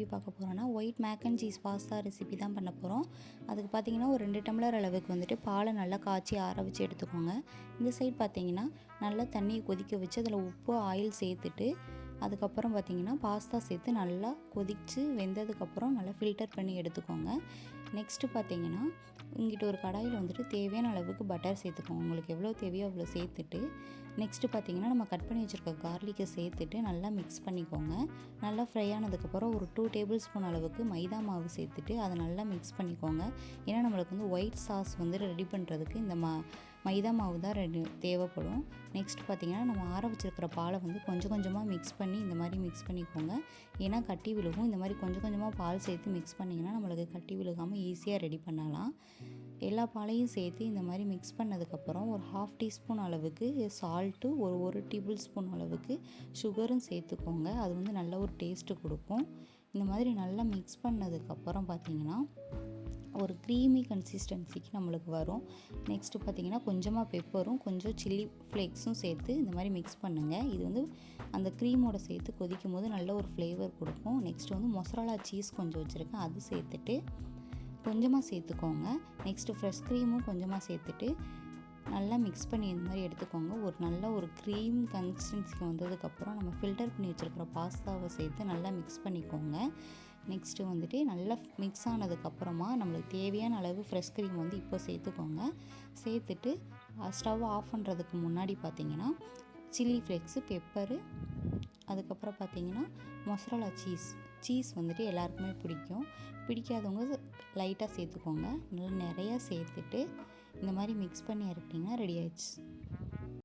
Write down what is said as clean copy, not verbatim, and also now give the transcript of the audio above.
Recipe பார்க்க போகிறோன்னா white mac and cheese pasta recipe தான் பண்ண போகிறோம். அதுக்கு பார்த்திங்கன்னா ஒரு 2 டம்ளர் அளவுக்கு வந்துட்டு பாலை நல்லா காய்ச்சி ஆற வச்சு எடுத்துக்கோங்க. இந்த சைடு பார்த்திங்கன்னா நல்லா தண்ணியை கொதிக்க வச்சு அதில் உப்பு ஆயில் சேர்த்துட்டு அதுக்கப்புறம் பார்த்திங்கன்னா பாஸ்தா சேர்த்து நல்லா கொதித்து வெந்ததுக்கப்புறம் நல்லா ஃபில்டர் பண்ணி எடுத்துக்கோங்க. நெக்ஸ்ட்டு பார்த்திங்கன்னா இங்கிட்ட ஒரு கடாயில் வந்துட்டு தேவையான அளவுக்கு பட்டர் சேர்த்துக்கோங்க. உங்களுக்கு எவ்வளோ தேவையோ அவ்வளோ சேர்த்துட்டு நெக்ஸ்ட்டு பார்த்திங்கன்னா நம்ம கட் பண்ணி வச்சுருக்க கார்லிக்கை சேர்த்துட்டு நல்லா மிக்ஸ் பண்ணிக்கோங்க. நல்லா ஃப்ரை ஆனதுக்கப்புறம் ஒரு 2 டேபிள் ஸ்பூன் அளவுக்கு மைதா மாவு சேர்த்துட்டு அதை நல்லா மிக்ஸ் பண்ணிக்கோங்க. ஏன்னா நம்மளுக்கு வந்து ஒயிட் சாஸ் வந்து ரெடி பண்ணுறதுக்கு இந்த மைதா மாவு தான் தேவைப்படும். நெக்ஸ்ட் பார்த்திங்கன்னா நம்ம ஆற வச்சுருக்கிற பாலை வந்து கொஞ்சம் கொஞ்சமாக மிக்ஸ் பண்ணி இந்த மாதிரி மிக்ஸ் பண்ணிக்கோங்க. ஏன்னா கட்டி விழுகும். இந்த மாதிரி கொஞ்சம் கொஞ்சமாக பால் சேர்த்து மிக்ஸ் பண்ணிங்கன்னா நம்மளுக்கு கட்டி விழுகாமல் ஈஸியாக ரெடி பண்ணலாம். எல்லா பாலையும் சேர்த்து இந்த மாதிரி மிக்ஸ் பண்ணதுக்கப்புறம் ஒரு 1/2 டீஸ்பூன் அளவுக்கு சால்ட்டு, ஒரு டேபிள் ஸ்பூன் அளவுக்கு சுகரும் சேர்த்துக்கோங்க. அது வந்து நல்ல ஒரு டேஸ்ட்டு கொடுக்கும். இந்த மாதிரி நல்லா மிக்ஸ் பண்ணதுக்கப்புறம் பார்த்திங்கன்னா ஒரு க்ரீமி கன்சிஸ்டன்சிக்கு நம்மளுக்கு வரும். நெக்ஸ்ட்டு பார்த்திங்கன்னா கொஞ்சமாக பெப்பரும் கொஞ்சம் சில்லி ஃப்ளேக்ஸும் சேர்த்து இந்த மாதிரி மிக்ஸ் பண்ணுங்கள். இது வந்து அந்த க்ரீமோட சேர்த்து கொதிக்கும் போது நல்ல ஒரு ஃப்ளேவர் கொடுக்கும். நெக்ஸ்ட்டு வந்து மொசரலா சீஸ் கொஞ்சம் வச்சுருக்கேன், அது சேர்த்துட்டு கொஞ்சமாக சேர்த்துக்கோங்க. நெக்ஸ்ட்டு ஃப்ரெஷ் க்ரீமும் கொஞ்சமாக சேர்த்துட்டு நல்லா மிக்ஸ் பண்ணி இந்த மாதிரி எடுத்துக்கோங்க. ஒரு நல்ல ஒரு க்ரீம் கன்சிஸ்டன்சிக்கு வந்ததுக்கப்புறம் நம்ம ஃபில்டர் பண்ணி வச்சுருக்கிற பாஸ்தாவை சேர்த்து நல்லா மிக்ஸ் பண்ணிக்கோங்க. நெக்ஸ்ட்டு வந்துட்டு நல்லா மிக்ஸ் ஆனதுக்கப்புறமா நம்மளுக்கு தேவையான அளவு ஃப்ரெஷ் க்ரீம் வந்து இப்போ சேர்த்துக்கோங்க. சேர்த்துட்டு ஸ்டவ் ஆஃப் பண்ணுறதுக்கு முன்னாடி பார்த்திங்கன்னா சில்லி ஃப்ளேக்ஸு, பெப்பரு, அதுக்கப்புறம் பார்த்திங்கன்னா மொசரலா சீஸ் வந்துட்டு எல்லாருக்குமே பிடிக்கும். பிடிக்காதவங்க லைட்டாக சேர்த்துக்கோங்க. நல்லா நிறையா சேர்த்துட்டு இந்த மாதிரி மிக்ஸ் பண்ணி இறக்கிட்டிங்கன்னா ரெடி ஆயிடுச்சு.